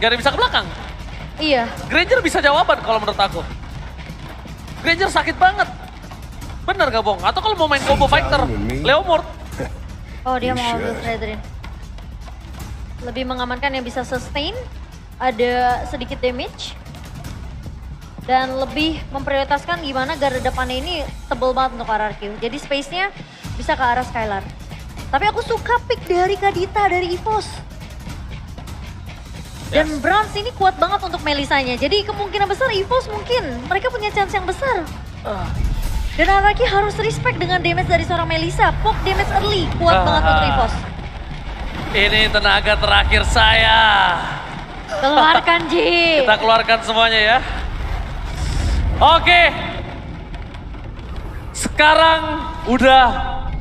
Gak ada yang bisa ke belakang. Iya. Granger bisa jawaban kalau menurut aku. Granger sakit banget. Bener gak Bong? Atau kalau mau main combo fighter, Leomord. Oh dia mau ambil Fredrin. Lebih mengamankan yang bisa sustain. Ada sedikit damage. Dan lebih memprioritaskan gimana garda depannya ini tebel banget untuk RRQ. Jadi space-nya bisa ke arah Skylar. Tapi aku suka pick dari Kadita, dari EVOS. Dan Brans ini kuat banget untuk Melisanya. Jadi kemungkinan besar EVOS mungkin mereka punya chance yang besar. Dan RRQ harus respect dengan damage dari seorang Melisa. Poke damage early, kuat banget untuk EVOS. Ini tenaga terakhir saya. Keluarkan Ji. Kita keluarkan semuanya ya. Oke. Sekarang udah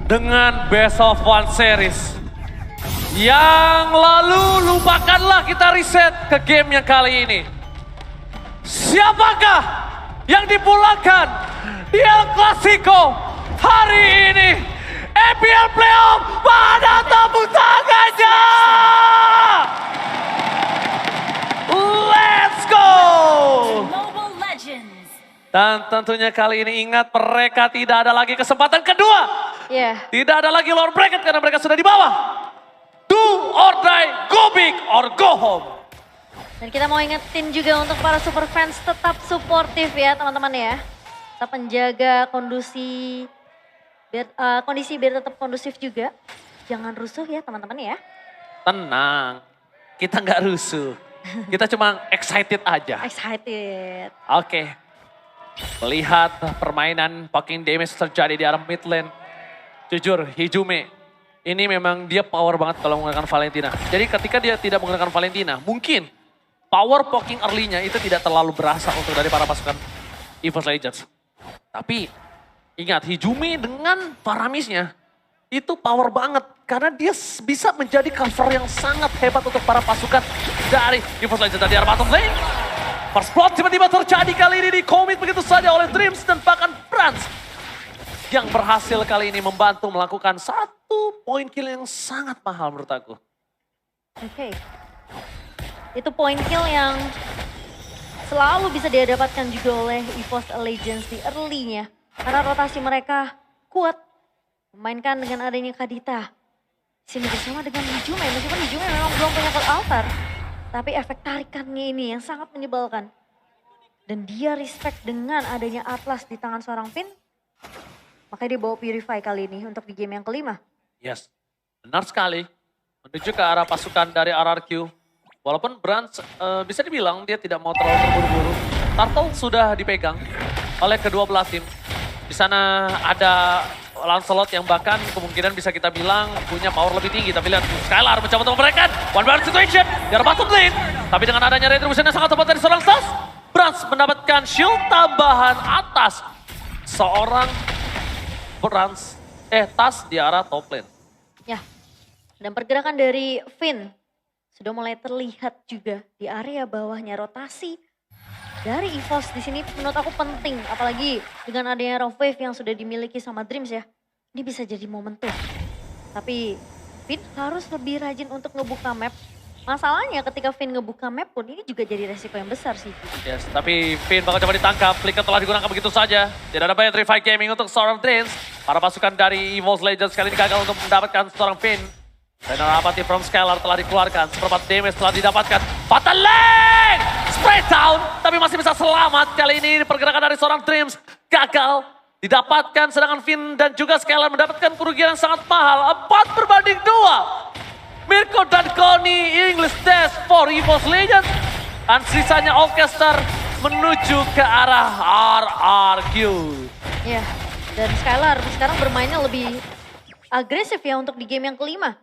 dengan Best of One Series. Yang lalu lupakanlah kita reset ke game yang kali ini. Siapakah yang dipulangkan di El Clasico hari ini? EPL Playoff, mana tepuk tangannya? Let's go! Mobile Legends. Dan tentunya kali ini ingat mereka tidak ada lagi kesempatan kedua. Iya. Tidak ada lagi lower bracket karena mereka sudah di bawah. Do or die, go big or go home. Dan kita mau ingetin juga untuk para super fans tetap suportif ya teman-teman ya. Tetap menjaga kondisi biar tetap kondusif juga. Jangan rusuh ya teman-teman ya. Tenang, kita nggak rusuh. Kita cuma excited aja. Excited. Oke. Melihat permainan fucking damage terjadi di arah mid lane. Jujur, Hijume ini memang dia power banget kalau menggunakan Valentina. Jadi ketika dia tidak menggunakan Valentina, mungkin power poking early-nya itu tidak terlalu berasa untuk dari para pasukan EVOS Legends. Tapi ingat, Hijume dengan Paramisnya itu power banget. Karena dia bisa menjadi cover yang sangat hebat untuk para pasukan dari EVOS Legends dari arah bottom lane. First blood tiba-tiba terjadi kali ini di commit begitu saja oleh Dreams dan bahkan Brans. Yang berhasil kali ini membantu melakukan satu point kill yang sangat mahal menurut aku. Oke. Itu point kill yang selalu bisa dia dapatkan juga oleh EVOS Legends di early-nya. Karena rotasi mereka kuat. Memainkan dengan adanya Kadita. Sini bersama dengan Hijume, meskipun Hijume memang belum punya Cold Altar. Tapi efek tarikannya ini yang sangat menyebalkan. Dan dia respect dengan adanya Atlas di tangan seorang Finn. Makanya dia bawa Purify kali ini untuk di game yang kelima. Yes, benar sekali. Menuju ke arah pasukan dari RRQ. Walaupun Brans bisa dibilang dia tidak mau terlalu terburu-buru. Turtle sudah dipegang oleh kedua belah tim. Di sana ada Lancelot yang bahkan kemungkinan bisa kita bilang punya power lebih tinggi. Tapi lihat Skylar mencoba untuk memberikan one bar situation di arah bottom lane. Tapi dengan adanya retribution yang sangat tepat dari seorang Stas, Brans mendapatkan shield tambahan atas seorang Tas di arah top lane. Ya, dan pergerakan dari Finn sudah mulai terlihat juga di area bawahnya. Rotasi dari EVOS di sini menurut aku penting, apalagi dengan adanya Rough Wave yang sudah dimiliki sama Dreams ya. Ini bisa jadi momentum. Tapi Finn harus lebih rajin untuk ngebuka map. Masalahnya ketika Finn ngebuka map pun ini juga jadi resiko yang besar sih. Yes, tapi Finn bakal coba ditangkap. Flicker telah digunakan begitu saja. Tidak ada banyak revive gaming untuk seorang Dreams. Para pasukan dari EVOS Legends kali ini gagal untuk mendapatkan seorang Finn. Dan Apathy from Skylar telah dikeluarkan. Seperempat damage telah didapatkan. Fatal Lane! Spray down, tapi masih bisa selamat. Kali ini pergerakan dari seorang Dreams gagal didapatkan. Sedangkan Finn dan juga Skylar mendapatkan kerugian yang sangat mahal. 4-2. Mirko dan Connie English Dash for EVOS Legends. Dan sisanya Orchestra menuju ke arah RRQ. Ya, dan Skylar sekarang bermainnya lebih agresif ya untuk di game yang kelima.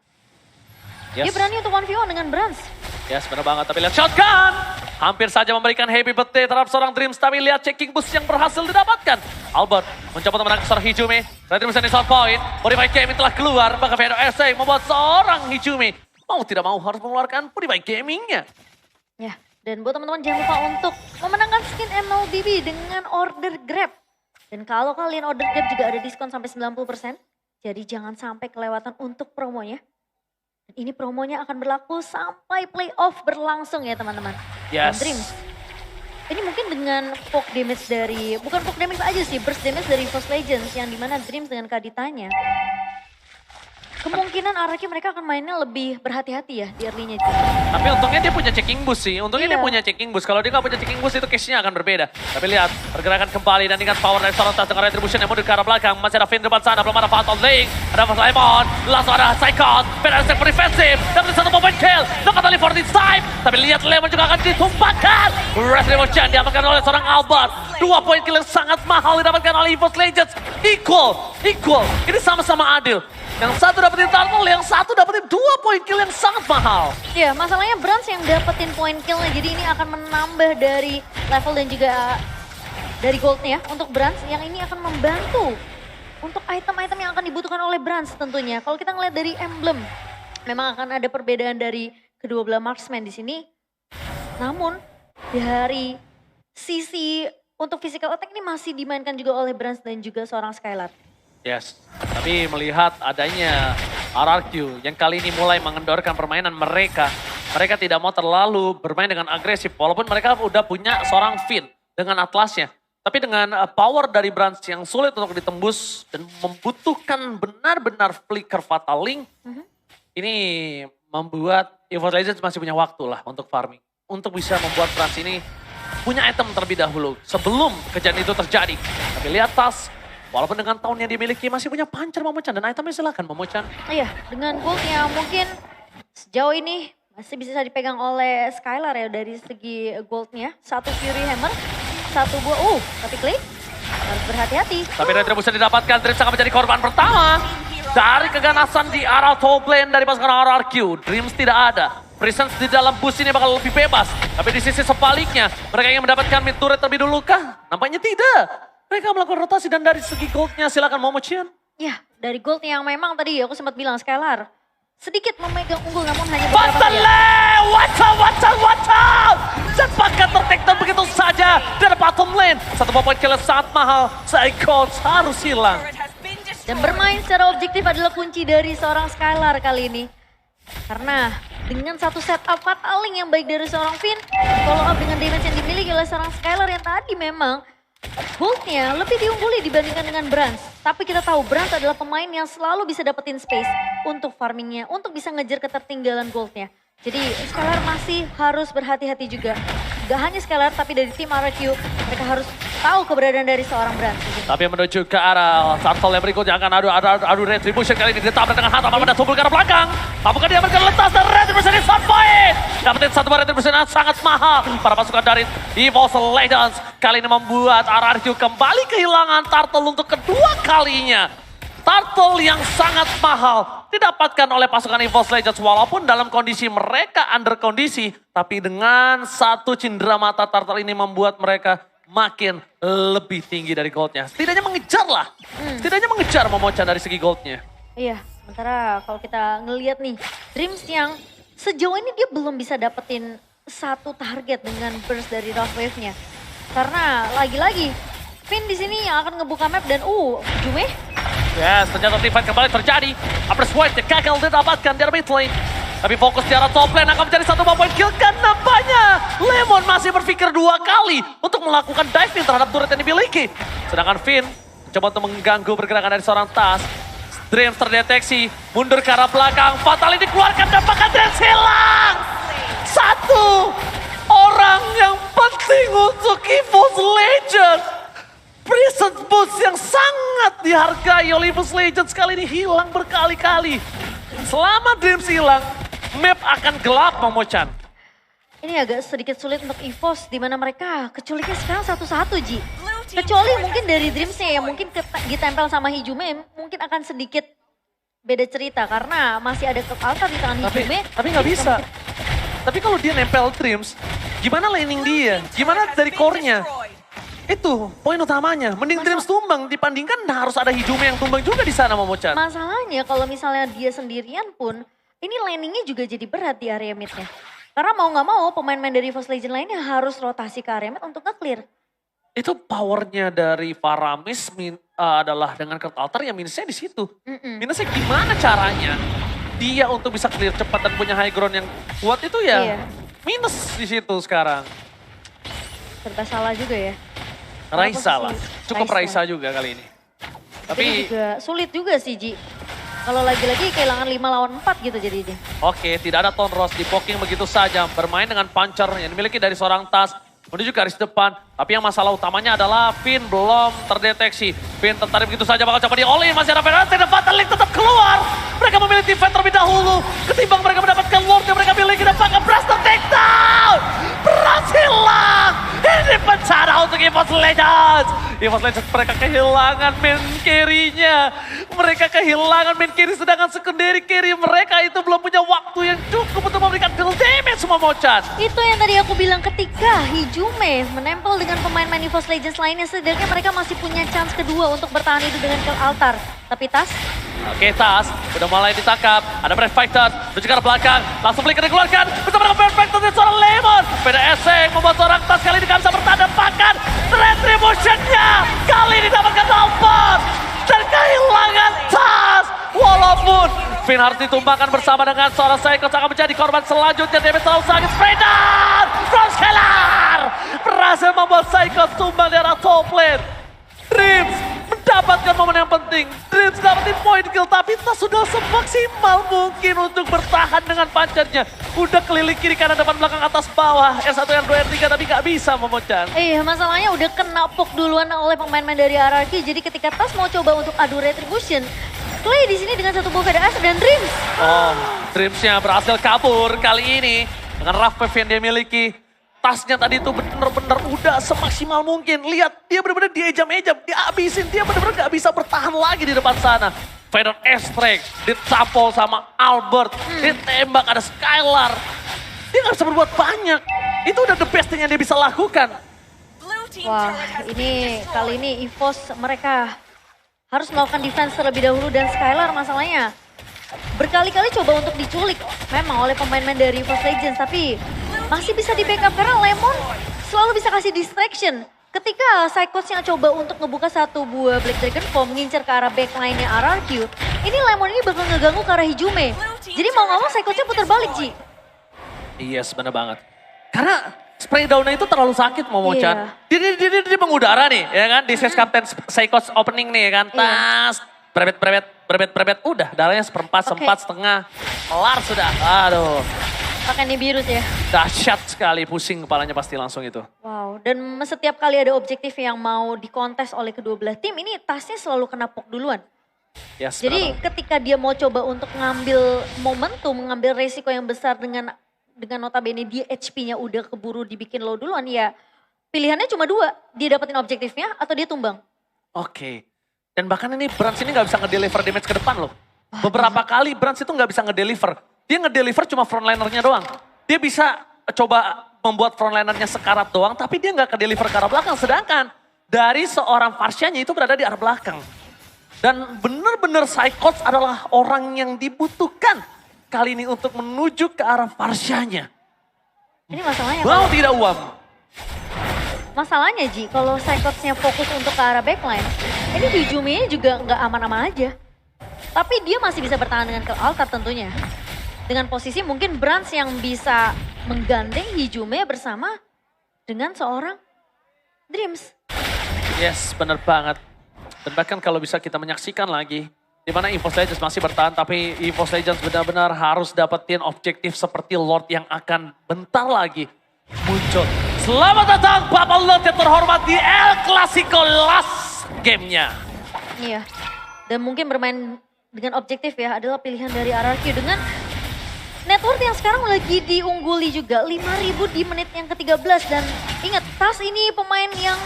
Dia berani untuk 1v1 dengan Brans. Yes, benar banget. Tapi lihat shotgun. Hampir saja memberikan happy birthday terhadap seorang Dreams. Tapi lihat checking boost yang berhasil didapatkan. Albert mencoba untuk menangkap seorang Hijume. Retribution di sound point. Purify Gaming telah keluar. Maka Vedo SA membuat seorang Hijume mau tidak mau harus mengeluarkan Purify Gamingnya. Ya, dan buat teman-teman jangan lupa untuk memenangkan skin MLBB dengan order Grab. Dan kalau kalian order Grab juga ada diskon sampai 90%. Jadi jangan sampai kelewatan untuk promonya. Dan ini promonya akan berlaku sampai playoff berlangsung ya teman-teman. Dan Yes. Dreams, ini mungkin dengan poke damage dari, bukan poke damage aja sih, burst damage dari EVOS Legends yang dimana Dreams dengan Kaditanya. Kemungkinan arahnya mereka akan mainnya lebih berhati-hati ya di early-nya. Tapi untungnya dia punya checking boost sih. Untungnya dia Iya. punya checking boost. Kalau dia nggak punya checking boost itu case-nya akan berbeda. Tapi lihat, pergerakan kembali dan ingat power dari seorang tas dengan retribution yang mundur ke arah belakang. Masih ada Finn di depan sana, belum ada Phantom Link. Ada Mas Lemon, langsung ada Psychon. Finn ada step defensive, dapat satu moment kill. Dapat tali for this time. Tapi lihat Lemon juga akan ditumpahkan. Retribution diamankan oleh seorang Albert. 2 poin kill yang sangat mahal didapatkan oleh EVOS Legends. Equal. Ini sama-sama adil. Yang satu dapetin turtle, yang satu dapetin 2 poin kill yang sangat mahal. Ya, masalahnya Brans yang dapetin poin killnya, jadi ini akan menambah dari level dan juga dari goldnya untuk Brans, yang ini akan membantu untuk item-item yang akan dibutuhkan oleh Brans tentunya. Kalau kita ngeliat dari emblem, memang akan ada perbedaan dari kedua belah marksman di sini. Namun dari sisi untuk physical attack ini masih dimainkan juga oleh Brans dan juga seorang Skylar. Yes, tapi melihat adanya RRQ yang kali ini mulai mengendorkan permainan mereka. Mereka tidak mau terlalu bermain dengan agresif, walaupun mereka udah punya seorang Finn dengan Atlasnya. Tapi dengan power dari Brans yang sulit untuk ditembus dan membutuhkan benar-benar flicker Fatal Link, ini membuat EVOS Legends masih punya waktu lah untuk farming. Untuk bisa membuat Brans ini punya item terlebih dahulu sebelum kejadian itu terjadi. Tapi lihat tas. Walaupun dengan tahun yang dimiliki masih punya puncher Momochan dan itemnya silakan Momochan. Iya, dengan gold yang mungkin sejauh ini masih bisa dipegang oleh Skylar ya dari segi goldnya. Satu Fury Hammer, satu buah, tapi Clay harus berhati-hati. Tapi Retribution didapatkan, Dreams akan menjadi korban pertama. Dari keganasan di arah top lane dari pasukan RRQ, Dreams tidak ada. Presence di dalam bus ini bakal lebih bebas. Tapi di sisi sebaliknya, mereka ingin mendapatkan mid turret terlebih dulu kah? Nampaknya tidak. Mereka melakukan rotasi dan dari segi goldnya silakan Momochan. Ya, dari gold yang memang tadi aku sempat bilang Skylar sedikit memegang unggul namun hanya beberapa Battle! ya. Watch out! Cepatkan tertekton begitu saja dari bottom lane. Satu poin kill sangat mahal. Psycho harus hilang. Dan bermain secara objektif adalah kunci dari seorang Skylar kali ini. Karena dengan satu setup Fatal Link yang baik dari seorang Finn, follow up dengan damage yang dimiliki oleh seorang Skylar yang tadi memang goldnya lebih diungguli dibandingkan dengan Brans. Tapi kita tahu Brans adalah pemain yang selalu bisa dapetin space untuk farmingnya, untuk bisa ngejar ketertinggalan goldnya. Jadi Skylar masih harus berhati-hati juga. Gak hanya Skylar tapi dari tim RRQ mereka harus tahu keberadaan dari seorang Brans. Tapi menuju ke arah Turtle yang berikutnya akan adu Retribution kali ini ditabrak dengan hantam pada tubuh ke arah belakang. Apakah dia akan letas dan Retribution di start point. Dapetin satu Retribution yang sangat mahal. Para pasukan dari EVOS Legends kali ini membuat RRQ kembali kehilangan Turtle untuk kedua kalinya. Turtle yang sangat mahal didapatkan oleh pasukan EVOS Legends walaupun dalam kondisi mereka under kondisi. Tapi dengan satu cindera mata Turtle ini membuat mereka makin lebih tinggi dari goldnya. Setidaknya mengejar lah. Setidaknya mengejar Momochan dari segi goldnya. Iya, sementara kalau kita ngelihat nih, Dreams yang sejauh ini dia belum bisa dapetin satu target dengan burst dari Rough Wave-nya. Karena lagi-lagi, Finn di sini yang akan ngebuka map dan Jume. Yes, ternyata team fight kembali terjadi. Upper Swipe yang gagal didapatkan di mid lane. Tapi fokus di arah top lane akan menjadi satu poin kill kan nampaknya. Lemon masih berpikir 2 kali untuk melakukan diving terhadap turret yang dimiliki. Sedangkan Finn mencoba untuk mengganggu pergerakan dari seorang Tas. Dreams terdeteksi, mundur ke arah belakang. Fatal ini dikeluarkan dan bahkan Dreams hilang. Satu orang yang penting untuk EVOS Legends. Presence boost yang sangat dihargai oleh EVOS Legends kali ini hilang berkali-kali. Selama Dreams hilang, map akan gelap Momochan. Ini agak sedikit sulit untuk EVOS di mana mereka keculiknya sekarang satu-satu Ji. Kecuali mungkin dari Dreamsnya yang mungkin ditempel sama Hijume mungkin akan sedikit beda cerita karena masih ada altar di tangan Hijume. Tapi nggak bisa. Tapi kalau dia nempel Dreams, gimana laning dia? Gimana dari core-nya? Itu poin utamanya. Mending Dreams tumbang dibandingkan harus ada Hijume yang tumbang juga di sana Momochan. Masalahnya kalau misalnya dia sendirian pun, ini laningnya juga jadi berat di area midnya. Karena mau nggak mau pemain-pemain dari EVOS Legends lainnya harus rotasi ke area mid untuk nge-clear. Itu powernya dari Faramis adalah dengan Kurt Altar yang minusnya di situ. Minusnya gimana caranya dia untuk bisa clear cepat dan punya high ground yang kuat itu ya Iya. minus di situ sekarang. Serba salah juga ya. Raisa posisi lah, cukup Raisa. Raisa juga kali ini. Tapi Tapi juga sulit juga sih Ji. Kalau lagi-lagi kehilangan 5 lawan 4 gitu jadinya. oke, tidak ada Ton Ross di poking begitu saja. Bermain dengan puncher yang dimiliki dari seorang Tas. Menuju garis depan. Tapi yang masalah utamanya adalah Finn belum terdeteksi. Finn tertarik begitu saja bakal coba di all in. Masih ada Federasi dan Fatal Link tetap keluar. Mereka memilih defense terlebih dahulu. Ketimbang mereka mendapatkan Lord yang mereka miliki. Dan pakai Blaster takedown. Berhasil lah. Ini bencana untuk EVOS Legends. EVOS Legends mereka kehilangan main carry-nya. Mereka kehilangan main carry sedangkan secondary carry mereka itu belum punya waktu yang cukup untuk memberikan kill damage semua Mochan. Itu yang tadi aku bilang ketika Hijume menempel dengan pemain-pemain EVOS Legends lainnya, setidaknya mereka masih punya chance kedua untuk bertahan hidup dengan kill altar. Tapi Tas, Oke, Tas udah mulai ditangkap. Ada Brave Fighter menuju ke arah belakang. Langsung flicker dikeluarkan. Bersama dengan Brave Fighter dan seorang Lemon. Beda esek membuat seorang Tas kali ini gak bisa bertahan. Bahkan Retribution-nya kali ini dapatkan Albert. Dan kehilangan Tas. Walaupun Finn harus ditumbangkan bersama dengan seorang Cyclops akan menjadi korban selanjutnya. Damage terlalu sakit. Spray down from Scalar. Berhasil membuat Cyclops tumbang di arah top lane. Dreams mendapatkan momen yang penting. Dreams dapetin point kill tapi Tas sudah semaksimal mungkin untuk bertahan dengan pancarnya. Udah keliling kiri kanan depan belakang atas bawah. R1, R2, R3 tapi gak bisa memecah. masalahnya udah kena poke duluan oleh pemain-pemain dari RRQ. Jadi ketika Tas mau coba untuk adu Retribution, Clay di sini dengan satu buah VDS dan Dreams. Oh, Dreamsnya berhasil kabur kali ini. Dengan rough wave yang dia miliki. Tasnya tadi tuh bener-bener udah semaksimal mungkin. Lihat, dia bener-bener diejam-ejam, dihabisin. Dia bener-bener gak bisa bertahan lagi di depan sana. Vader Estrek ditampol sama Albert. Ditembak ada Skylar. Dia gak bisa berbuat banyak. Itu udah the best thing yang dia bisa lakukan. Blue team Wah, turret has been ini destroyed. kali ini EVOS mereka harus melakukan defense terlebih dahulu dan Skylar masalahnya berkali-kali coba untuk diculik memang oleh pemain-pemain dari EVOS Legends, tapi masih bisa di backup karena Lemon selalu bisa kasih distraction. Ketika Psychos-nya coba untuk ngebuka satu buah Black Dragon Form ngincer ke arah backline-nya RRQ, ini Lemon ini bakal ngeganggu ke arah Hijume. Jadi mau nggak mau Psychos-nya putar balik, Ji. Yes, bener banget. Karena spray down-nya itu terlalu sakit Momochan. Iya. Dia mengudara nih, ya kan? Di stage Captain Psychos opening nih, ya kan? Iya. Tas, berebet. Udah, darahnya seperempat, Oke. sempat, setengah. Kelar sudah. Aduh, Pakai nih virus ya. dahsyat sekali. Pusing kepalanya pasti langsung itu. Wow, dan setiap kali ada objektif yang mau dikontes oleh kedua belah tim, ini tasnya selalu kena poke duluan. Yes, Jadi bener banget. ketika dia mau coba untuk ngambil momentum, mengambil resiko yang besar dengan notabene dia HP-nya udah keburu dibikin low duluan, ya pilihannya cuma dua, dia dapetin objektifnya atau dia tumbang. Oke. Dan bahkan ini Brands ini gak bisa ngedeliver damage ke depan loh. Beberapa kali Brands itu gak bisa ngedeliver. Dia ngedeliver cuma frontlinernya doang. Dia bisa coba membuat frontlinernya sekarat doang, tapi dia gak kedeliver ke arah belakang. Sedangkan dari seorang Farsianya itu berada di arah belakang. Dan benar-benar Psychos adalah orang yang dibutuhkan kali ini untuk menuju ke arah Farsianya. Ini masalahnya. Wow, tidak uang. Masalahnya Ji, kalau Psychots-nya fokus untuk ke arah backline, ini Hijume-nya juga nggak aman-aman aja. Tapi dia masih bisa bertahan dengan kill altar tentunya. Dengan posisi mungkin Brands yang bisa menggandeng Hijume bersama dengan seorang Dreams. Yes, benar banget. Dan bahkan kalau bisa kita menyaksikan lagi, di mana EVOS Legends masih bertahan, tapi EVOS Legends benar-benar harus dapetin objektif seperti Lord yang akan bentar lagi muncul. Selamat datang Bapak Lord yang terhormat di El Clasico last game-nya. Iya. Dan mungkin bermain dengan objektif ya adalah pilihan dari RRQ dengan network yang sekarang lagi diungguli juga 5.000 di menit yang ke-13 dan ingat Tas ini pemain yang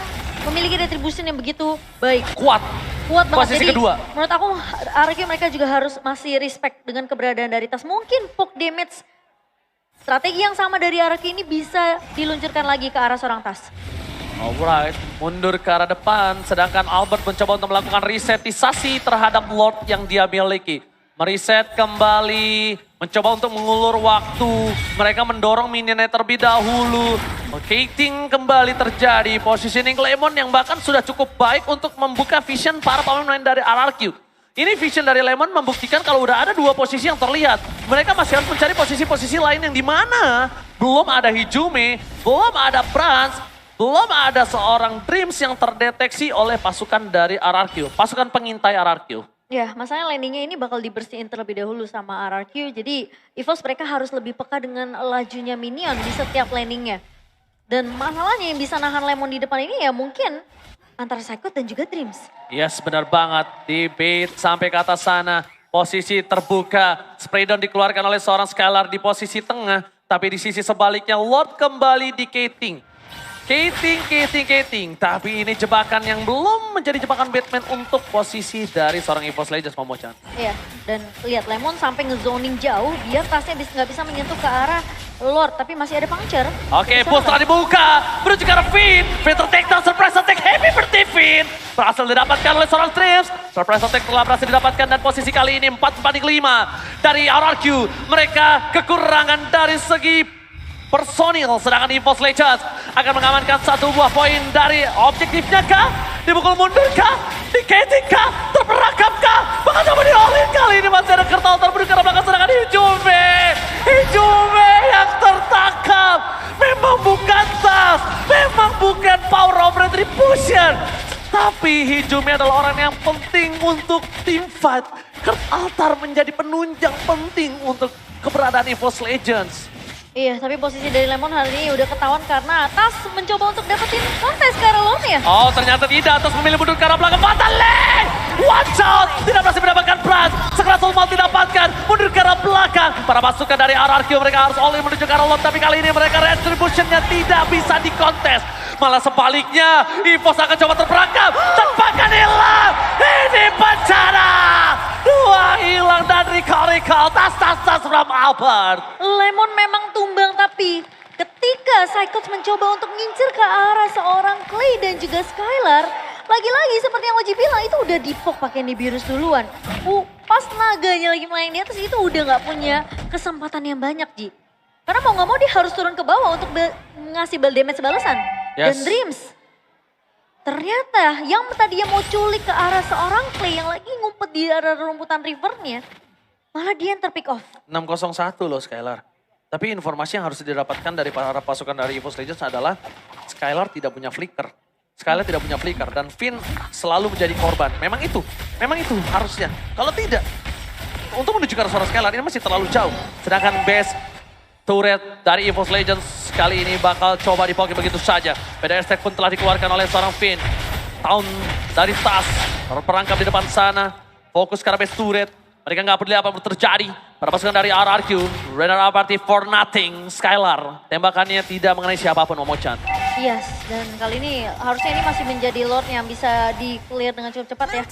memiliki retribution yang begitu baik. Kuat. Kuat banget. Posisi Jadi kedua. menurut aku RRQ mereka juga harus masih respect dengan keberadaan dari Tas. Mungkin poke damage strategi yang sama dari RRQ ini bisa diluncurkan lagi ke arah seorang Tas. Alright, mundur ke arah depan. Sedangkan Albert mencoba untuk melakukan resetisasi terhadap Lord yang dia miliki. Mereset kembali, mencoba untuk mengulur waktu. Mereka mendorong minionnya terlebih dahulu. Gating kembali terjadi. Positioning Lemon yang bahkan sudah cukup baik untuk membuka vision para pemain dari RRQ. Ini vision dari Lemon membuktikan kalau udah ada dua posisi yang terlihat. Mereka masih harus mencari posisi-posisi lain yang di mana belum ada Hijume, belum ada Brans, belum ada seorang Dreams yang terdeteksi oleh pasukan dari RRQ, pasukan pengintai RRQ. Ya, masalahnya landingnya ini bakal dibersihin terlebih dahulu sama RRQ. Jadi EVOS mereka harus lebih peka dengan lajunya minion di setiap landingnya. Dan masalahnya yang bisa nahan Lemon di depan ini ya mungkin antara Psycho dan juga Dreams. Yes, benar banget. Di bait sampai ke atas sana. Posisi terbuka. Spraydon dikeluarkan oleh seorang Skylar di posisi tengah. Tapi di sisi sebaliknya Lord kembali di Kating. Kating. Tapi ini jebakan yang belum menjadi jebakan Batman untuk posisi dari seorang EVOS Legends, Momo-chan. Iya, dan lihat Lemon sampai ngezoning jauh biar tasnya nggak bisa menyentuh ke arah Lord. Tapi masih ada puncture. Oke, push telah dibuka. Menuju ke arah Finn. Finn tertakedown, surprise attack heavy berarti Finn. Berhasil didapatkan oleh seorang Dreams. Surprise attack telah berhasil didapatkan dan posisi kali ini 4-4-5 dari RRQ. Mereka kekurangan dari segi personil, sedangkan EVOS Legends akan mengamankan satu buah poin dari objektifnya kah? Dibukul mundur kah? Diketing kah? Terperangkap kah? Bahkan coba diolin kali ini masih ada Kertal terbunuh karena belakang sedangkan Hijume yang tertangkap. Memang bukan tas, memang bukan power of retribution. Tapi Hijume adalah orang yang penting untuk team fight. Altar menjadi penunjang penting untuk keberadaan EVOS Legends. Iya, tapi posisi dari Lemon hari ini udah ketahuan karena Tas mencoba untuk dapetin kontes ke arah Lord-nya. Oh, ternyata tidak. Tas memilih mundur ke arah belakang. Fatale! Watch out! Tidak berhasil mendapatkan Brans. Sekeras Soulmouth didapatkan. Mundur ke arah belakang. Para pasukan dari RRQ mereka harus all-in menuju ke arah Lord. Tapi kali ini mereka retribution-nya tidak bisa dikontes. Malah sebaliknya, EVOS akan coba terperangkap. Tepakan hilang. Ini bencana. Dua hilang dan recall. Tas from Albert. Lemon memang tumbang tapi ketika Psychops mencoba untuk ngincer ke arah seorang Clay dan juga Skylar, lagi-lagi seperti yang Oji bilang itu udah dipok pakai Nibiru's duluan. Pas naganya lagi main di atas itu udah nggak punya kesempatan yang banyak, Ji. Karena mau nggak mau dia harus turun ke bawah untuk ngasih damage balasan. Yes. Dan Dreams ternyata yang tadinya mau culik ke arah seorang Clay yang lagi ngumpet di arah rumputan rivernya, malah dia yang terpick off. 601 loh Skylar. Tapi informasi yang harus didapatkan dari para pasukan dari EVOS Legends adalah Skylar tidak punya flicker. Skylar tidak punya flicker dan Finn selalu menjadi korban. Memang itu harusnya. Kalau tidak, untuk menuju ke arah seorang Skylar ini masih terlalu jauh. Sedangkan base turret dari EVOS Legends kali ini bakal coba dipoki begitu saja. PDS Tech pun telah dikeluarkan oleh seorang Finn. Tahun dari Tas terperangkap di depan sana. Fokus ke arah base turret. Mereka nggak peduli apa yang terjadi. Para pasukan dari RRQ, Renner Party for nothing, Skylar. Tembakannya tidak mengenai siapapun, Momo-chan. Yes, dan kali ini harusnya ini masih menjadi Lord yang bisa di-clear dengan cukup cepat ya.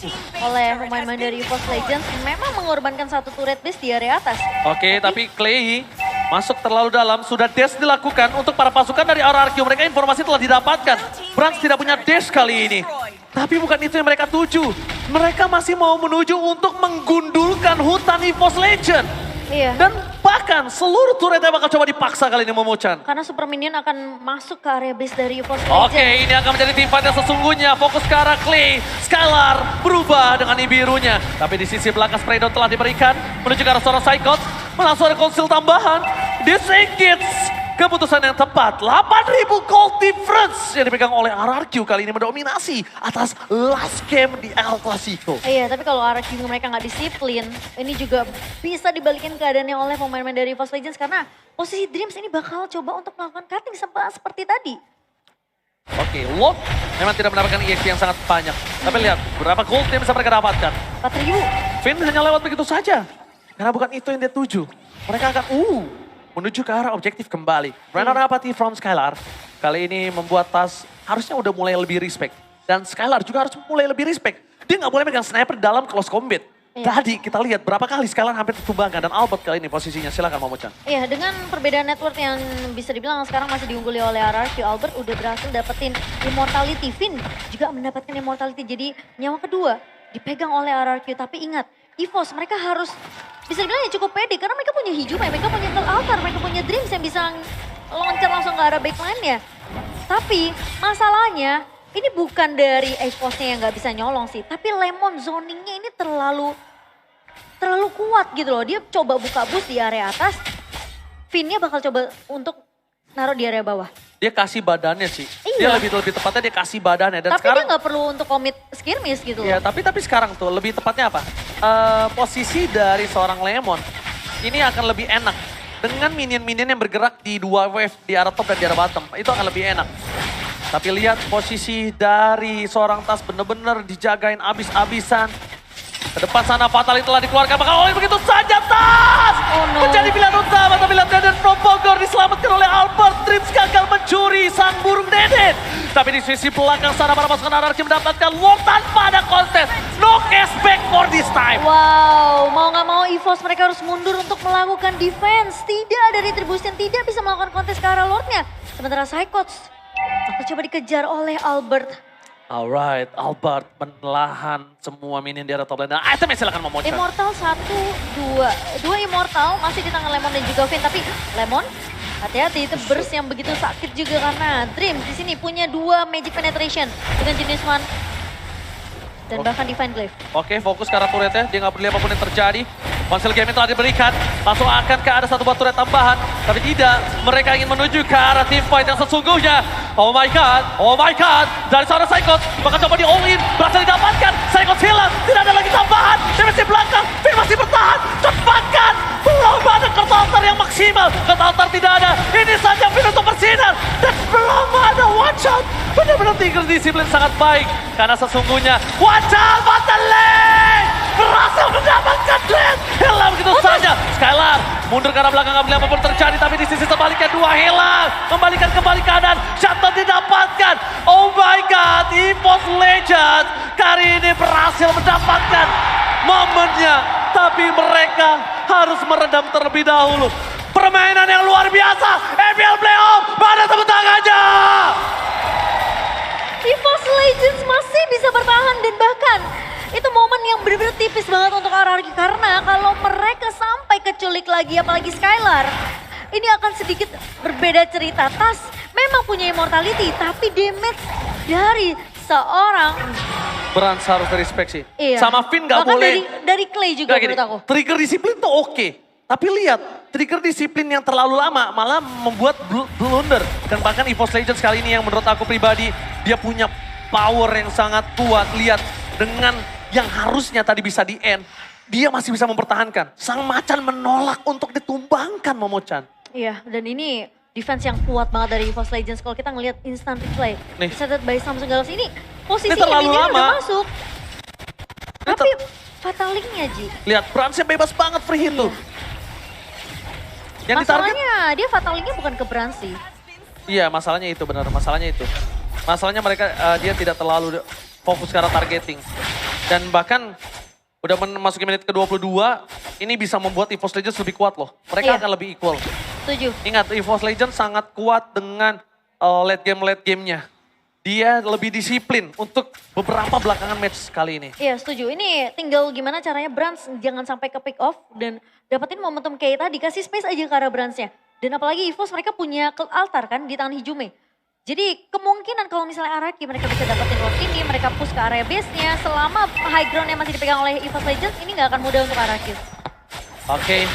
Oleh pemain-pemain dari EVOS Legends, memang mengorbankan satu turret base di area atas. Oke, tapi Clay masuk terlalu dalam, sudah dash dilakukan untuk para pasukan dari RRQ. Mereka informasi telah didapatkan. Brans tidak punya dash kali ini. Tapi bukan itu yang mereka tuju. Mereka masih mau menuju untuk menggundulkan hutan EVOS Legend. Iya. Dan bahkan seluruh turretnya bakal coba dipaksa kali ini Momo-chan. Karena Super Minion akan masuk ke area base dari EVOS Legend. Oke, ini akan menjadi tim fight yang sesungguhnya. Fokus ke arah Clay. Skylar berubah dengan birunya. Tapi di sisi belakang Spraydon telah diberikan. Menuju ke arah seorang Psychops. Langsung ada konsil tambahan. Disengage. Keputusan yang tepat, 8.000 gold difference yang dipegang oleh RRQ kali ini mendominasi atas last game di El Clasico. Iya, tapi kalau RRQ mereka nggak disiplin, ini juga bisa dibalikin keadaannya oleh pemain-pemain dari EVOS Legends karena posisi Dreams ini bakal coba untuk melakukan cutting seperti tadi. Oke, Lord memang tidak mendapatkan EXP yang sangat banyak. Tapi lihat, berapa gold yang bisa mereka dapatkan. 4.000. Finn hanya lewat begitu saja. Karena bukan itu yang dia tuju. Mereka akan menuju ke arah objektif kembali. Renner Apathy from Skylar kali ini membuat Tas harusnya udah mulai lebih respect. Dan Skylar juga harus mulai lebih respect. Dia nggak boleh megang sniper dalam close combat. Tadi kita lihat berapa kali Skylar hampir tertumbangkan dan Albert kali ini posisinya. Silakan Momo-chan. Iya, dengan perbedaan network yang bisa dibilang sekarang masih diungguli oleh RRQ, Albert udah berhasil dapetin immortality. Finn juga mendapatkan immortality, jadi nyawa kedua dipegang oleh RRQ. Tapi ingat, EVOS mereka harus bisa dibilang ya cukup pede karena mereka punya Hijume, mereka punya Altar, mereka punya Dreams yang bisa loncat langsung ke arah backline-nya. Tapi masalahnya ini bukan dari EVOS-nya yang nggak bisa nyolong sih, tapi Lemon zoningnya ini terlalu kuat gitu loh. Dia coba buka boost di area atas, Finn-nya bakal coba untuk naruh di area bawah. Dia kasih badannya sih. Dia Iya. lebih tepatnya dia kasih badannya. Dan Tapi sekarang, dia nggak perlu untuk komit skirmish gitu ya loh. tapi sekarang tuh lebih tepatnya apa? Posisi dari seorang Lemon ini akan lebih enak. Dengan minion-minion yang bergerak di dua wave, di arah top dan di arah bottom. Itu akan lebih enak. Tapi lihat posisi dari seorang Tas bener-bener dijagain abis-abisan. Ke depan sana Fatality telah dikeluarkan, bakal oleh begitu saja Tas! Oh no. Menjadi pilihan utama, tapi lihat Deden from Bogor diselamatkan oleh Albert. Dreams gagal mencuri sang burung Deden. Tapi di sisi belakang sana para pasukan Anarchy mendapatkan Lord tanpa ada kontes. No cashback for this time. Wow, mau nggak mau EVOS mereka harus mundur untuk melakukan defense. Tidak ada retribution, tidak bisa melakukan kontes ke arah Lordnya. Sementara Psychots akan coba dikejar oleh Albert. Alright, Albert menahan semua minion di arah top lane. Dan itemnya silakan memocok. Immortal 1, 2. 2 Immortal masih di tangan Lemon dan juga Finn. Tapi Lemon hati-hati, itu burst yang begitu sakit juga karena Dream di sini punya 2 Magic Penetration dengan jenis One dan bahkan Divine Glaive. Oke, fokus ke arah turretnya. Dia nggak peduli apapun yang terjadi. Konsel game telah diberikan. Langsung akan ke ada satu buah turret tambahan. Tapi tidak, mereka ingin menuju ke arah team fight yang sesungguhnya. Oh my god, oh my god. Dari seorang Psychot, bakal coba di all in. Berhasil didapatkan. Psychot hilang, tidak ada lagi tambahan. Damage di belakang, Finn masih bertahan. Cepatkan, belum ada Kurt Altar yang maksimal. Kurt Altar tidak ada. Ini saja Finn untuk bersinar. Dan belum ada watch out. Benar-benar tinggal disiplin sangat baik. Karena sesungguhnya, watch out, Fatality! Berhasil mendapatkan Glenn. Hilang begitu saja. Skylar mundur ke arah belakang, nggak boleh apapun terjadi. Tapi di sisi sebaliknya 2 hilang. Membalikan kembali keadaan. Shutdown didapatkan. Oh my god, EVOS Legends kali ini berhasil mendapatkan momennya. Tapi mereka harus meredam terlebih dahulu. Permainan yang luar biasa. EPL Playoff, mana tepuk tangannya? EVOS Legends masih bisa bertahan dan bahkan itu momen yang benar-benar tipis banget untuk RRQ karena kalau mereka sampai keculik lagi apalagi Skylar, ini akan sedikit berbeda cerita. Tas memang punya immortality tapi damage dari seorang Brans harus respect sih. iya. Sama Finn nggak Bahkan boleh. dari Clay juga Nggak gini, menurut aku. trigger disiplin tuh oke. Tapi lihat, trigger disiplin yang terlalu lama malah membuat blunder. Dan bahkan EVOS Legends kali ini yang menurut aku pribadi, dia punya power yang sangat kuat. Lihat, dengan yang harusnya tadi bisa di end, dia masih bisa mempertahankan. Sang macan menolak untuk ditumbangkan Momochan. Iya, dan ini defense yang kuat banget dari EVOS Legends. Kalau kita ngelihat instant replay, Nih. decided by Samsung Galaxy ini posisi Ini terlalu minion udah lama. masuk. Ini Tapi fatalingnya Ji. Lihat, Bransnya bebas banget free hit tuh. Yang ditarget, Masalahnya dia fatalingnya bukan ke Brand sih. iya masalahnya itu benar, masalahnya itu. Masalahnya mereka, dia tidak terlalu fokus ke arah targeting. Dan bahkan udah memasuki menit ke-22, ini bisa membuat EVOS Legends lebih kuat loh. Mereka Iya. akan lebih equal. Setuju. Ingat, EVOS Legends sangat kuat dengan late game-nya. Dia lebih disiplin untuk beberapa belakangan match kali ini. Iya setuju. Ini tinggal gimana caranya Brands jangan sampai ke pick off dan dapetin momentum kayak tadi. Kasih space aja ke arah Brandsnya. Dan apalagi EVOS mereka punya Cult Altar kan di tangan Hijume. Jadi kemungkinan kalau misalnya Araki mereka bisa dapetin Lord ini, mereka push ke area base-nya. Selama high ground yang masih dipegang oleh EVOS Legends, ini gak akan mudah untuk Araki. Oke,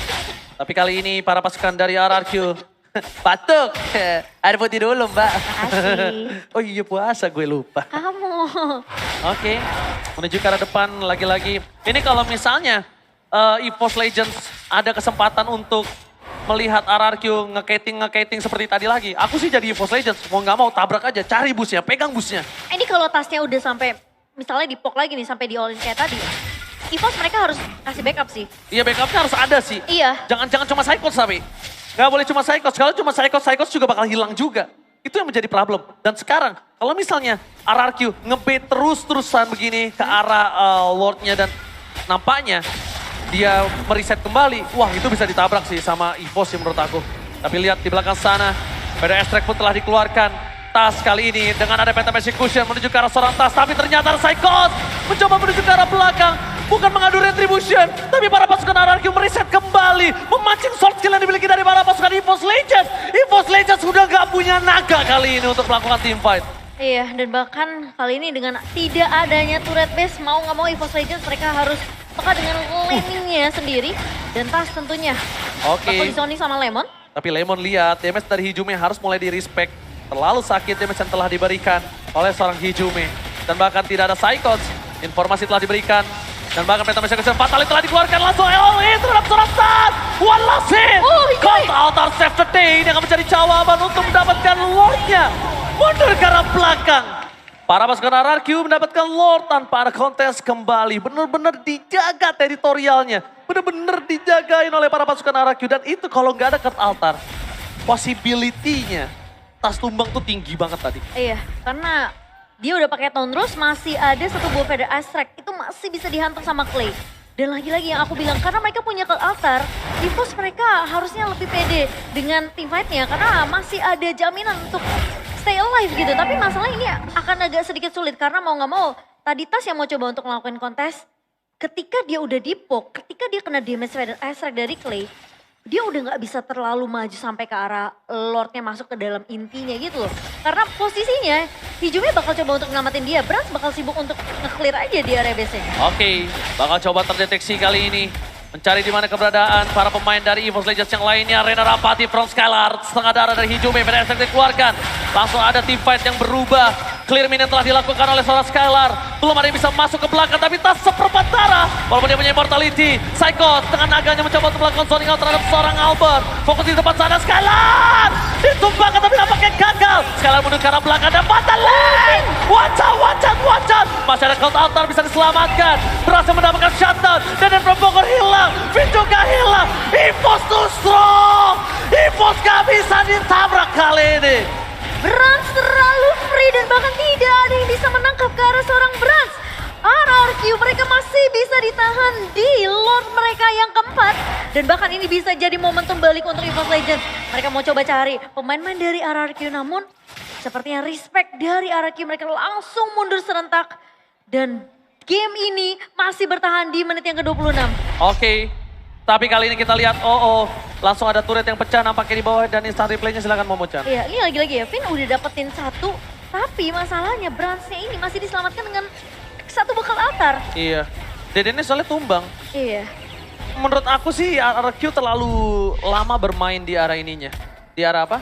tapi kali ini para pasukan dari RRQ, batuk, air putih dulu mbak. Makasih. Oh iya puasa gue lupa. Kamu. Oke, menuju ke arah depan lagi-lagi. Ini kalau misalnya EVOS Legends ada kesempatan untuk melihat RRQ nge-kating seperti tadi lagi. Aku sih jadi EVOS Legends, mau nggak mau tabrak aja, cari busnya, pegang busnya. Ini kalau tasnya udah sampai, misalnya di pok lagi nih, sampai di all in kayak tadi. EVOS mereka harus kasih backup sih. Iya backupnya harus ada sih. Iya. Jangan cuma Psychos tapi. Nggak boleh cuma Psychos, kalau cuma Psychos juga bakal hilang juga. Itu yang menjadi problem. Dan sekarang, kalau misalnya RRQ nge-bait terus-terusan begini ke arah Lordnya dan nampaknya dia mereset kembali. Wah itu bisa ditabrak sih sama EVOS sih menurut aku. Tapi lihat di belakang sana, PDS Track pun telah dikeluarkan. Tas kali ini dengan ada Phantom Execution menuju ke arah seorang Tas. Tapi ternyata Psychos mencoba menuju ke arah belakang. Bukan mengadu retribution, tapi para pasukan RRQ mereset kembali. Memancing short skill yang dimiliki dari para pasukan EVOS Legends. EVOS Legends sudah gak punya naga kali ini untuk melakukan team fight. Iya, dan bahkan kali ini dengan tidak adanya turret base, mau nggak mau EVOS Legends mereka harus peka dengan laningnya sendiri. Dan Tas tentunya Oke. bakal disoning sama Lemon. Tapi Lemon lihat damage dari Hijume harus mulai di-respect. Terlalu sakit damage yang telah diberikan oleh seorang Hijume. Dan bahkan tidak ada Psychos. Informasi telah diberikan. Dan bahkan Penta Mesa Fatality telah dikeluarkan langsung all in terhadap seorang Tas. One last hit. Oh, Hijume. Cold Altar save the day. Ini akan menjadi jawaban untuk mendapatkan Lordnya. Mundur ke arah belakang. Para pasukan RRQ mendapatkan Lord tanpa ada kontes kembali. Benar-benar dijaga teritorialnya. Benar-benar dijagain oleh para pasukan RRQ. Dan itu kalau nggak ada Cold Altar, possibility-nya Tas tumbang tuh tinggi banget tadi. Iya, karena dia udah pakai Thundrus, masih ada satu buah Feather Aspect. Itu masih bisa dihantam sama Clay. Dan lagi-lagi yang aku bilang, karena mereka punya Cold Altar, EVOS mereka harusnya lebih pede dengan team fight-nya. Karena masih ada jaminan untuk stay alive gitu. Tapi masalah ini akan agak sedikit sulit karena mau nggak mau, tadi Tas yang mau coba untuk ngelakuin kontes, ketika dia udah di-poke, ketika dia kena damage Feather Aspect dari Clay, dia udah nggak bisa terlalu maju sampai ke arah Lordnya masuk ke dalam intinya gitu loh. Karena posisinya Hijume bakal coba untuk nyelamatin dia, Brans bakal sibuk untuk nge-clear aja di area base-nya. Oke, bakal coba terdeteksi kali ini. Mencari di mana keberadaan para pemain dari EVOS Legends yang lainnya. Rena Rapati from Skylar, setengah darah dari Hijume, Feather dikeluarkan. Langsung ada team fight yang berubah. Clear minion telah dilakukan oleh seorang Skylar. Belum ada yang bisa masuk ke belakang, tapi Tas seperempat darah. Walaupun dia punya immortality. Psycho dengan naganya mencoba untuk melakukan zoning out terhadap seorang Albert. Fokus di depan sana, Skylar! Ditumbangkan tapi nampaknya gagal. Skylar mundur ke arah belakang dan Battling! Watch out, watch out, watch out! Masih ada Cold Altar bisa diselamatkan. Berhasil mendapatkan shutdown. Dan from Bogor hilang. Fin juga hilang. EVOS too strong! EVOS gak bisa ditabrak kali ini. Brans terlalu free dan bahkan tidak ada yang bisa menangkap ke arah seorang Brans. RRQ mereka masih bisa ditahan di Lord mereka yang keempat. Dan bahkan ini bisa jadi momentum balik untuk EVOS Legends. Mereka mau coba cari pemain-pemain dari RRQ, namun sepertinya respect dari RRQ mereka langsung mundur serentak. Dan game ini masih bertahan di menit yang ke-26. Oke, tapi kali ini kita lihat langsung ada turret yang pecah nampaknya di bawah dan instant replaynya silakan Momo-chan. Iya, ini lagi-lagi ya, Vin udah dapetin satu, tapi masalahnya Bransnya ini masih diselamatkan dengan satu bekal altar. Iya, Dedennya soalnya tumbang. Iya. Menurut aku sih RRQ terlalu lama bermain di arah ininya. Di arah apa?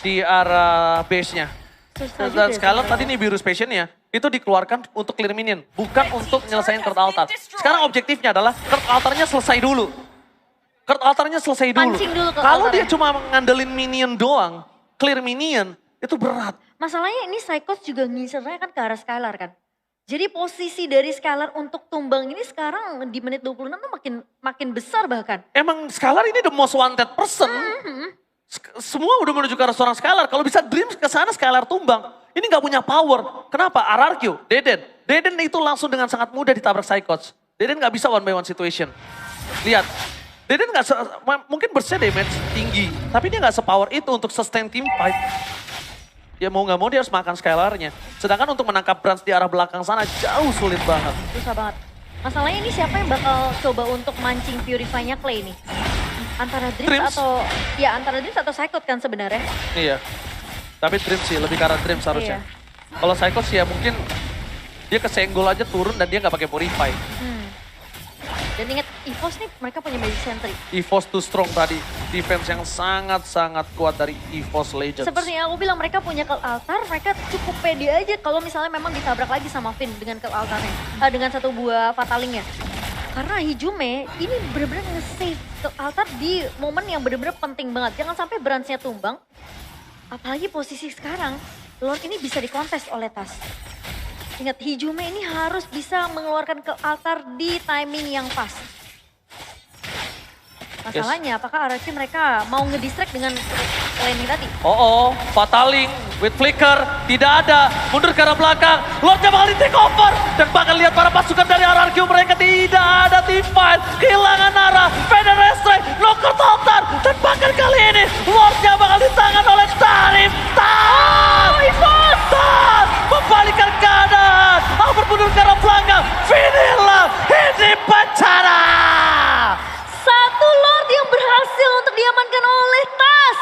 Di arah base-nya. Susah Dan juga Skylar sebenarnya. tadi nih Virus Passion-nya itu dikeluarkan untuk clear minion, bukan untuk nyelesain Kurt Altar. Sekarang objektifnya adalah Kurt Altarnya selesai dulu. Kurt Altarnya selesai dulu. Pancing dulu Kurt Kalau Altarnya. dia cuma ngandelin minion doang, clear minion, itu berat. Masalahnya ini Psychos juga ngisirnya kan ke arah Skylar kan. Jadi posisi dari Skylar untuk tumbang ini sekarang di menit 26 tuh makin besar bahkan. Emang Skylar ini the most wanted person. Semua udah menuju ke arah seorang Skylar. Kalau bisa Dreams ke sana Skylar tumbang. Ini nggak punya power. Kenapa? RRQ, Deden itu langsung dengan sangat mudah ditabrak Psychos. Deden nggak bisa one by one situation. Lihat, Deden nggak mungkin burstnya damage tinggi, tapi dia nggak sepower itu untuk sustain team fight. Dia mau nggak mau dia harus makan Skylarnya. Sedangkan untuk menangkap Brans di arah belakang sana jauh sulit banget. Susah banget. Masalahnya ini siapa yang bakal coba untuk mancing Purify-nya Clay nih? Antara Dreams antara Dreams atau Psychot kan sebenarnya. Iya. Tapi Dreams sih, lebih ke arah Dreams harusnya. Iya. Kalau Psychos ya mungkin dia kesenggol aja turun dan dia nggak pakai Purify. Dan ingat EVOS nih mereka punya Magic Sentry. EVOS too strong tadi. Defense yang sangat-sangat kuat dari EVOS Legends. Seperti yang aku bilang mereka punya Cult Altar, mereka cukup pede aja kalau misalnya memang ditabrak lagi sama Finn dengan Cult Altarnya. Dengan satu buah Fatalingnya. Karena Hijume ini benar-benar nge-save Cult Altar di momen yang benar-benar penting banget. Jangan sampai Bransnya tumbang. Apalagi posisi sekarang, Lord ini bisa dikontes oleh Tas. Ingat, Hijume ini harus bisa mengeluarkan ke altar di timing yang pas. Masalahnya, apakah RRQ mereka mau ngedistract dengan laning tadi? Fataling with flicker, tidak ada, mundur ke arah belakang, Lordnya bakal di take over. Dan bahkan lihat para pasukan dari RRQ mereka tidak ada team fight, kehilangan arah, Feather Strike, knocker altar. Dan bahkan kali ini, Lordnya bakal ditangan oleh Tarif. Membalikkan keadaan, Albert mundur ke arah belakang, finilah, ini bencana. Satu Lord yang berhasil untuk diamankan oleh Tas.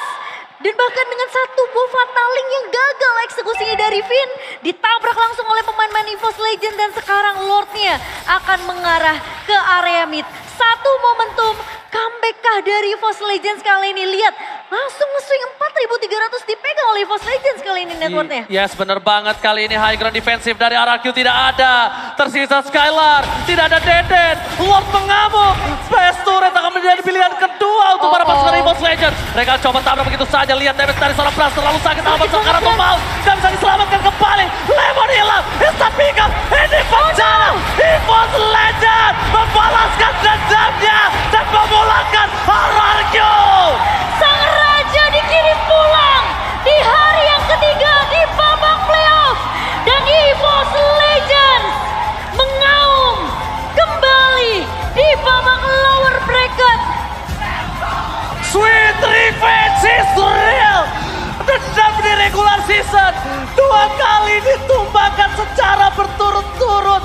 Dan bahkan dengan satu satu buah Fataling yang gagal eksekusinya dari Vin. Ditabrak langsung oleh pemain-pemain EVOS Legend dan sekarang Lordnya akan mengarah ke area mid. Satu momentum comeback kah dari EVOS Legends kali ini. Lihat langsung nge-swing 4.300 dipegang oleh EVOS Legends kali ini networknya. Yes, bener banget kali ini high ground defensif dari RRQ tidak ada. Tersisa Skylar, tidak ada Deden. Lord mengamuk. Space Turret akan menjadi pilihan kedua untuk para pasukan EVOS Legends. Mereka coba tabrak begitu saja. Lihat damage dari seorang Pras terlalu sakit. Alban sekarang tumbal. Gak bisa diselamatkan kembali. Lemon hilang. Instant pick up. Ini bencana. EVOS Legends membalaskan dendamnya dan memulangkan RRQ. Sang Raja dikirim pulang di hari yang ketiga di babak playoff. Dan EVOS Legends mengaum kembali di babak lower bracket. Sweet revenge is real. Dendam di regular season 2 kali ditumbangkan secara berturut-turut.